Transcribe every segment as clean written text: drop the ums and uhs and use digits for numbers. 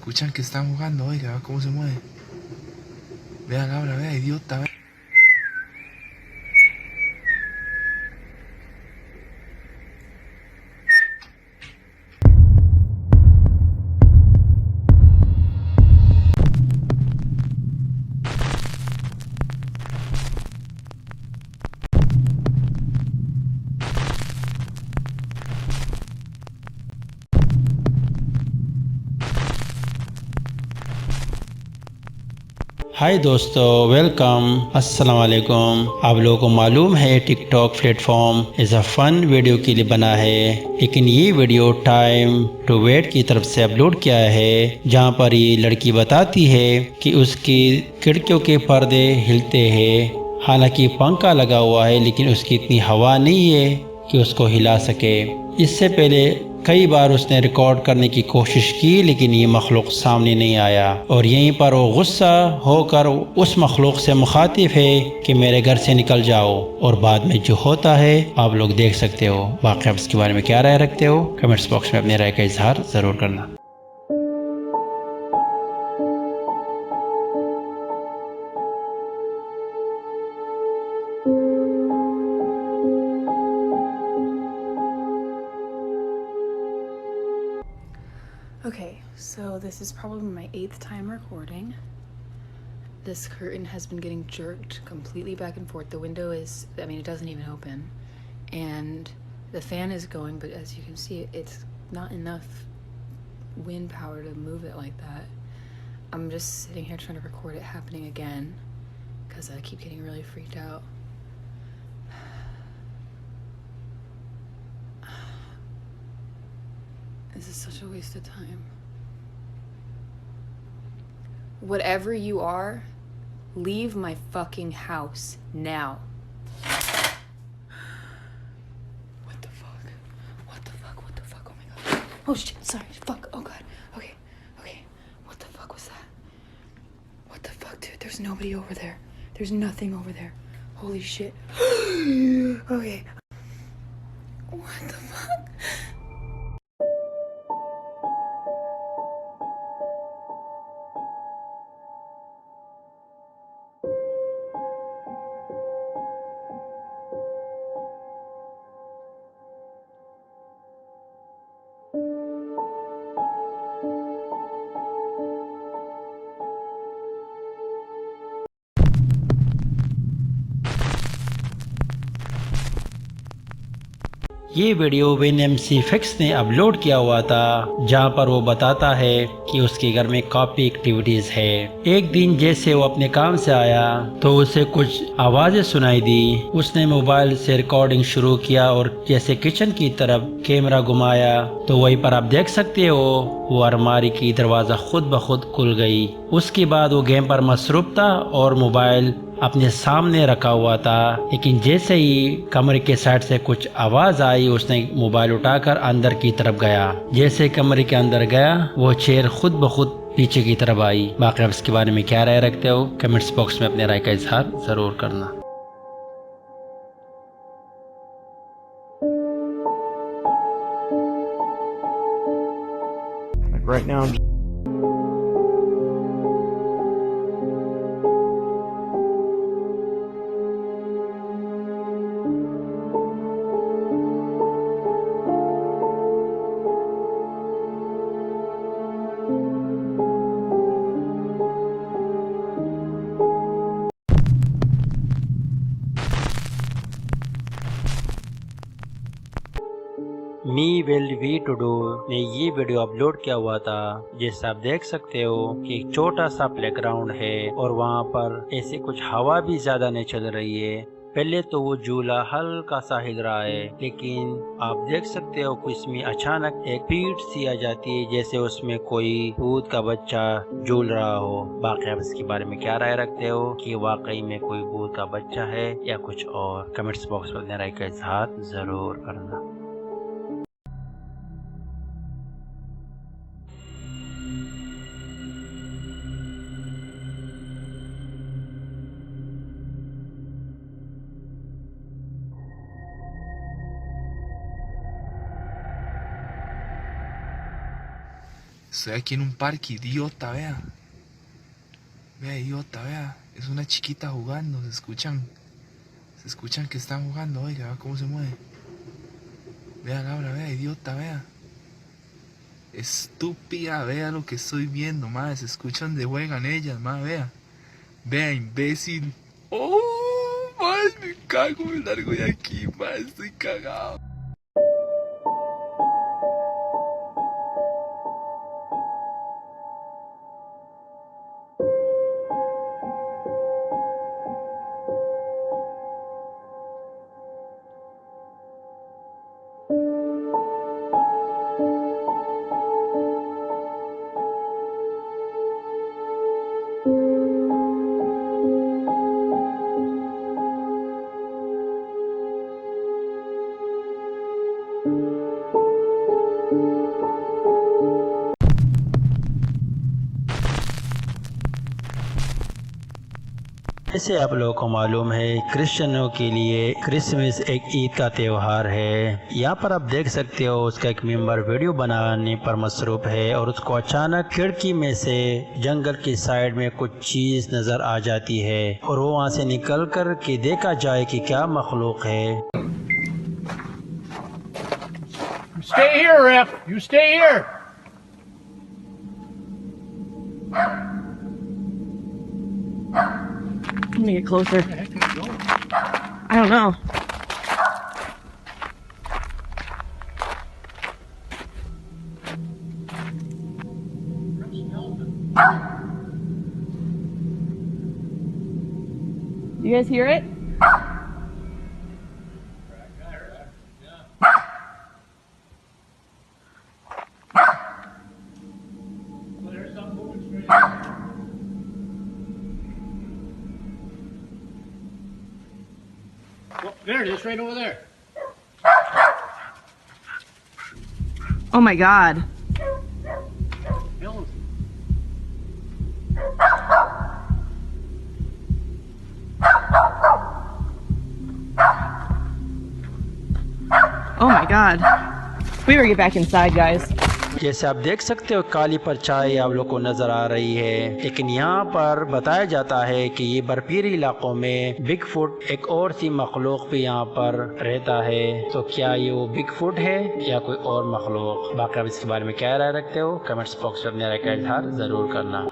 Escuchan que están jugando, oiga, cómo se mueve. Vea, Laura, vea, idiota, vea. हाय दोस्तों, welcome, अस्सलाम वालेकुम। आप लोगों को मालूम है TikTok platform is a fun video के लिए बना है, लेकिन ये वीडियो टाइम टू वेट की तरफ से अपलोड किया है, जहां पर ये लड़की बताती है कि उसकी खिड़कियों के पर्दे हिलते हैं। हालांकि पंखा लगा हुआ है, लेकिन उसकी इतनी हवा नहीं है कि उसको हिला सके। इससे पहले कई बार उसने रिकॉर्ड करने की कोशिश की, लेकिन ये मखलूक सामने नहीं आया, और यहीं पर वो गुस्सा होकर उस मखलूक से मुखातिब है कि मेरे घर से निकल जाओ। और बाद में जो होता है आप लोग देख सकते हो। बाकी आप इसके बारे में क्या राय रखते हो, कमेंट्स बॉक्स में अपनी राय का इजहार ज़रूर करना। Okay, so this is probably my 8th time recording. This curtain has been getting jerked completely back and forth. The window is, it doesn't even open. And the fan is going, but as you can see, it's not enough wind power to move it like that. I'm just sitting here trying to record it happening again because I keep getting really freaked out. This is such a waste of time. Whatever you are, leave my fucking house now. What the fuck? What the fuck? What the fuck? Oh my god. Oh shit, sorry. Fuck. Oh god. Okay. Okay. What the fuck was that? What the fuck, dude? There's nobody over there. There's nothing over there. Holy shit. Okay. What the fuck? ये video win MC fix ने upload किया हुआ था, जहां पर वो बताता है कि उसके घर में काफी एक्टिविटीज है। एक दिन जैसे वो अपने काम से आया तो उसे कुछ आवाजें सुनाई दी। उसने मोबाइल से रिकॉर्डिंग शुरू किया और जैसे किचन की तरफ कैमरा घुमाया तो वहीं पर आप देख सकते हो वो अलमारी की दरवाजा खुद ब खुद खुल गई। उसके बाद वो गेम पर मसरूफ था और मोबाइल अपने सामने रखा हुआ था, लेकिन जैसे ही कमरे के साइड से कुछ आवाज आई उसने मोबाइल उठाकर अंदर की तरफ गया। जैसे कमरे के अंदर गया वो चेयर खुद ब खुद पीछे की तरफ आई। बाकी आप इसके बारे में क्या राय रखते हो, कमेंट्स बॉक्स में अपने राय का इजहार जरूर करना। Right now I'm me well we to do ने ये वीडियो अपलोड किया हुआ था, जैसे आप देख सकते हो कि एक छोटा सा प्लेग्राउंड है और वहाँ पर ऐसे कुछ हवा भी ज्यादा नहीं चल रही है। पहले तो वो झूला हल्का सा हिल रहा है, लेकिन आप देख सकते हो कि इसमें अचानक एक पीठ सी आ जाती है, जैसे उसमें कोई भूत का बच्चा झूल रहा हो। बाकी आप इसके बारे में क्या राय रखते हो कि वाकई में कोई भूत का बच्चा है या कुछ और, कमेंट्स बॉक्स में अपने राय का इजहार जरूर करना। Estoy aquí en un parque, idiota, vea. Vea, idiota, vea. Es una chiquita jugando, se escuchan que están jugando, oiga, vea cómo se mueve. Vea, Laura, vea, idiota, vea. Estúpida, vea lo que estoy viendo, madre. Se escuchan de juegan ellas, madre, vea. Vea, imbécil. Oh, madre, me cago, me largo de aquí, madre, estoy cagado. जैसे आप लोगों को मालूम है, क्रिश्चियनों के लिए Christmas एक ईद का त्यौहार है। यहाँ पर आप देख सकते हो उसका एक मेंबर वीडियो बनाने पर मसरूफ है और उसको अचानक खिड़की में से जंगल की साइड में कुछ चीज नजर आ जाती है और वो वहाँ से निकल कर के देखा जाए कि क्या मखलूक है। Stay here, Riff. You stay here. Let me get closer. I don't know. You guys hear it? Well, there it is, right over there. Oh my god. Hell, Oh my god. We better get back inside, guys. जैसे आप देख सकते हो काली परछाई आप लोग को नजर आ रही है, लेकिन यहाँ पर बताया जाता है कि ये बर्फीली इलाकों में बिग फुट एक और सी मखलूक भी यहाँ पर रहता है। तो क्या ये वो बिग फुट है या कोई और मखलूक? बाकी आप इसके बारे में क्या राय रखते हो कमेंट्स बॉक्स में अपने राय का इजहार जरूर करना।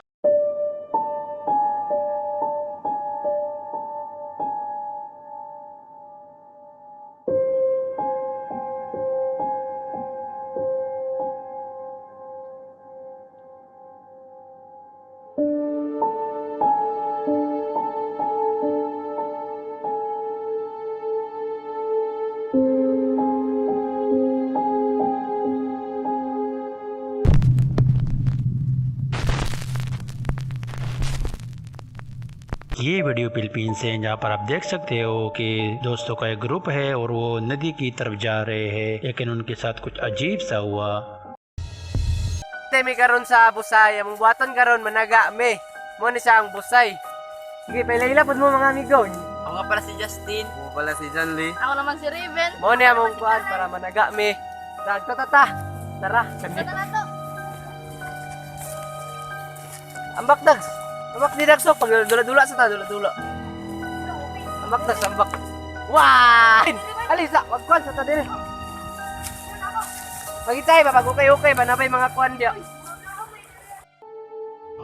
ये वीडियो फिलीपींस है, जहाँ पर आप देख सकते हो कि दोस्तों का एक ग्रुप है और वो नदी की तरफ जा रहे हैं, लेकिन उनके साथ कुछ अजीब सा हुआ। Temi karon sa busay, among buhaton karon managa me. Mo ni sa ang busay. Sige, pailay-ila pud mo mga amigo. Ako nga pala si Justin. Mo pala si John Lee. Ako naman si Raven. Mo ni among kuan para managa me. Tata. Tara, kami. Ito na to. Ambak dags. Ambak di dagso pag dula-dula sa ta, dula-dula. Ambak dags, ambak. Wah! Alisa, wag kuan sa ta dire. Magitay ba pag okay banabay mga kuan dia.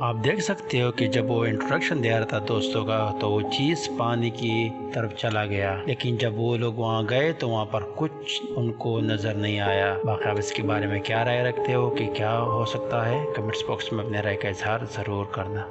आप देख सकते हो कि जब वो introduction दे रहा था दोस्तों का, तो वो चीज़ पानी की तरफ चला गया, लेकिन जब वो लोग वहाँ गए तो वहाँ पर कुछ उनको नज़र नहीं आया। बाकी आप इसके बारे में क्या राय रखते हो कि क्या हो सकता है? कमेंट्स बॉक्स में अपने राय का इजहार ज़रूर करना।